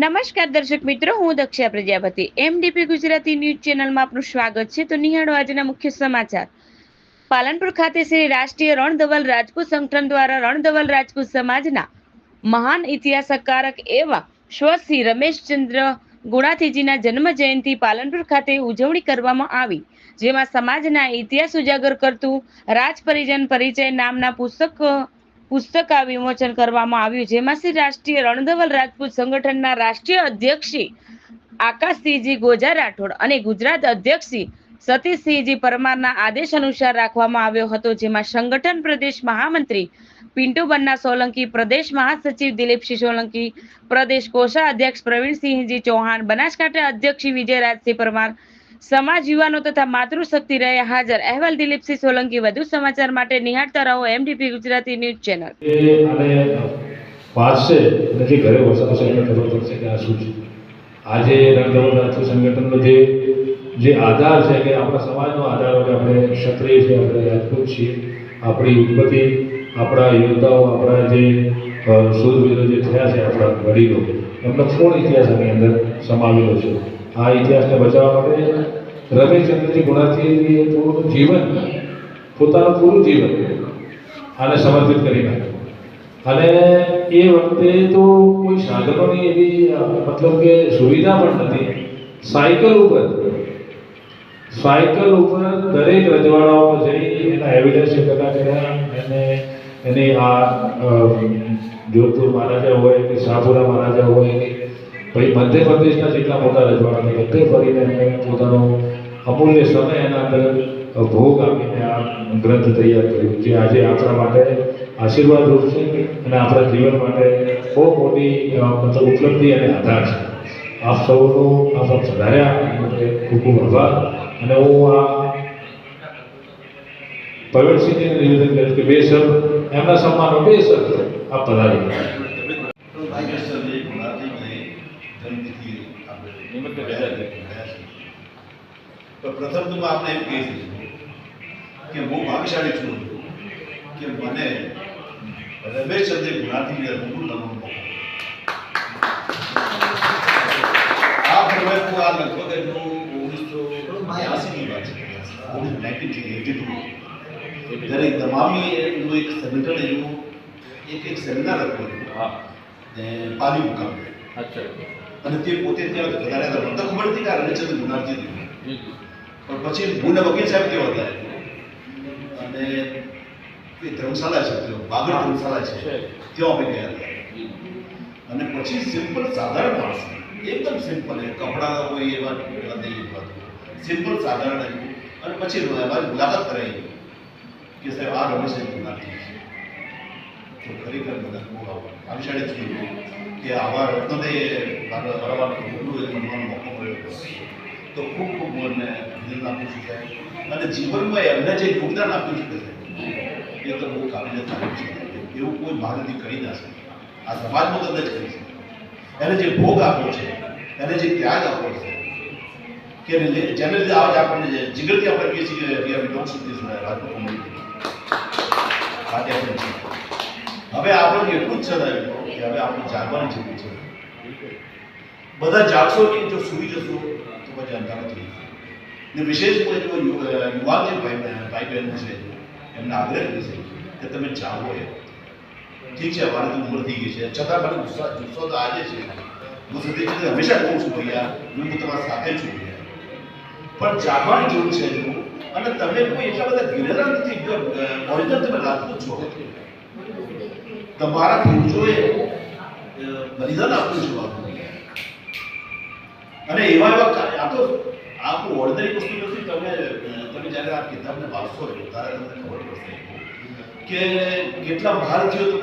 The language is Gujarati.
નમસ્કાર દર્શક મિત્રો, હું દક્ષા પ્રજાપતિ એમડીપી ગુજરાતી ન્યૂઝ ચેનલમાં આપનું સ્વાગત છે. તો નિહાળો આજના મુખ્ય સમાચાર. પાલનપુર ખાતે શ્રી રાષ્ટ્રીય રણધવલ રાજપૂત સંગઠન દ્વારા રણધવલ રાજપૂત સમાજના મહાન ઇતિહાસકારક એવા શ્રી રમેશચંદ્ર ગુણાથીજીના જન્મ જયંતિ પાલનપુર ખાતે ઉજવણી કરવામાં આવી, જેમાં સમાજના ઇતિહાસ ઉજાગર કરતું રાજ પરિજન પરિચય નામના પુસ્તકા વિમોચન કરવામાં આવ્યું, જેમાં શ્રી રાષ્ટ્રીય રણધવલ રાજપૂત સંગઠનના રાષ્ટ્રીય અધ્યક્ષ શ્રી આકાશસિંહજી ગોજા રાઠોડ અને ગુજરાત અધ્યક્ષ શ્રી સતીશસિંહજી પરમારના આદેશ અનુસાર રાખવામાં આવ્યો હતો, જેમાં સંગઠન પ્રદેશ મહામંત્રી પિન્ટુ બન્ના સોલંકી, પ્રદેશ મહાસચિવ દિલીપસિંહ સોલંકી, પ્રદેશ કોષાધ્યક્ષ પ્રવીણસિંહજી ચૌહાણ, બનાસકાંઠા અધ્યક્ષ વિજયરાજસિંહ પરમાર, સમાજ યુવાનો તથા માતૃશક્તિ રહ્યા હાજર. અહેવાલ દિલીપસિંહ સોલંકી. વધુ સમાચાર માટે નિહાળતા રહો એમડીપી ગુજરાતી ન્યૂઝ ચેનલ. વાંચશે નથી ઘરે વસાવશે એને ખબર પડશે કે આ શું છે. આજે રણધવલ રાજપૂત સંગઠનનો જે આધાર છે કે આપણા સમાજનો આધાર હોય, આપણે ક્ષત્રિય છીએ, આપણે રાજપૂત છીએ, આપણી ઉત્પત્તિ, આપણા યોદ્ધાઓ, આપણા જે શૂરવીરો જે થયા છે, આપણા વડીલો, એમનો પૂર્ણ ઇતિહાસ આની અંદર સમાવેલો છે. આ ઇતિહાસને બચાવવા માટે રમેશચંદ્રજી ગુણાથીજીએ પૂરું જીવન, પોતાનું પૂરું જીવન આને સમર્પિત કરી નાખ્યું. અને એ વખતે તો કોઈ સાધનોની એવી મતલબ કે સુવિધા પણ નથી. સાયકલ ઉપર દરેક રજવાડાઓમાં જઈ એના એવિડન્સ એકઠા કર્યા. એની આ જોધપુર મહારાજા હોય કે શાહપુરા મહારાજા હોય કે ભાઈ મધ્યપ્રદેશના જેટલા મોટા રજવાડા બધે ફરીને એમણે પોતાનો અમૂલ્ય સમય એના અંદર ભોગ આપીને આ ગ્રંથ તૈયાર કર્યું, જે આજે આપણા માટે આશીર્વાદ રૂપ છે અને આપણા જીવન માટે બહુ મોટી મતલબ ઉપલબ્ધિ અને આધાર છે. આપ સૌનો આપ વધાર્યા ખૂબ ખૂબ આભાર. અને હું આ પ્રવીણસિંહજીને નિવેદન કરીશ કે બે શબ્દ એમના સન્માનો, બે શબ્દ આપ પધારી. પ્રથમ તો આપણે એમ કહીશ કે હું ભાગ્યશાળી છું કે મને રમેશચંદ્ર ગુણાથી રઘુકુળ નમન આ ફરમાઈશું. આ લગભગ એનું 1982ની વાત છે, 1982 જ્યારે તમામી એનું એક સંગઠન એનું એક સેમિનાર હતું પાલી મુકામે. અને તે પોતે ત્યાં વધારે મને તો ખબર હતી કે આ રમેશચંદ્ર ગુણાથી પણ પછી ભૂના વકીલ સાહેબ કેવા હતા અને ધર્મશાળા છે, બાગડ ધર્મશાળા છે, ત્યાં અમે ગયા હતા. અને પછી સિમ્પલ સાધારણ માણસ, એકદમ સિમ્પલ, કપડા હોય એવા નહીં, સિમ્પલ સાધારણ હતું. અને પછી અમારી મુલાકાત કરાવી કે સાહેબ આ રમેશચંદ્ર ગુણાથી તો ખરેખર મને બહુ ભાગ્યશાળી છું કે આવા રત્નને બરાબર બનવાનો મોકો મળ્યો. તો ખૂબ ખૂબ મને અભિનંદન આપું છું સાહેબ. અને જીવનમાં એમને જે યોગદાન આપ્યું છે એ તો બહુ કાબિલ તારીફ છે. એવું કોઈ ભારતથી કરી ના શકે, આ સમાજમાં તો જ કરી શકે. એને જે ભોગ આપ્યો છે, એને જે ત્યાગ આપ્યો છે કે જેને લીધે આજ આપણને જીગરથી આપણે કહીએ છીએ કે ડોન્ટ શૂટ ધીસ રાજપૂત મળી આજે આપણે હવે આપણને એટલું જ છે કે હવે આપણે જાગવાની જરૂર છે. બધા જાગશો નહીં, જો સૂઈ જશો તો પછી અંધારો થઈ જશે. ને વિશેષ જો યુવાન જે ભાઈ બહેન છે એમને આગ્રહ કરીશ કે તમે જાગો. એ ઠીક છે, મારી ઉંમર થઈ ગઈ છે, છતાં મને જુસ્સો તો આજે છે. હું સુધી હંમેશા કહું છું ભૈયા, હું તમારા સાથે છું ભૈયા, પણ જાગવાની જરૂર છે. અને તમે કોઈ એટલા બધા ગિરેલા નથી, ઓરિજિનલ તમે રાજપૂત છો. તમારા પૂર્વજોએ બલિદાન આપ્યું છે બાપુ. અને એવા આ તો આ કોઈ ઓર્ડિનરી વસ્તુ નથી. તમે જ્યારે આ કિતાબને વાંચશો ત્યારે તમને ખબર પડશે કે કેટલા ભારતીયો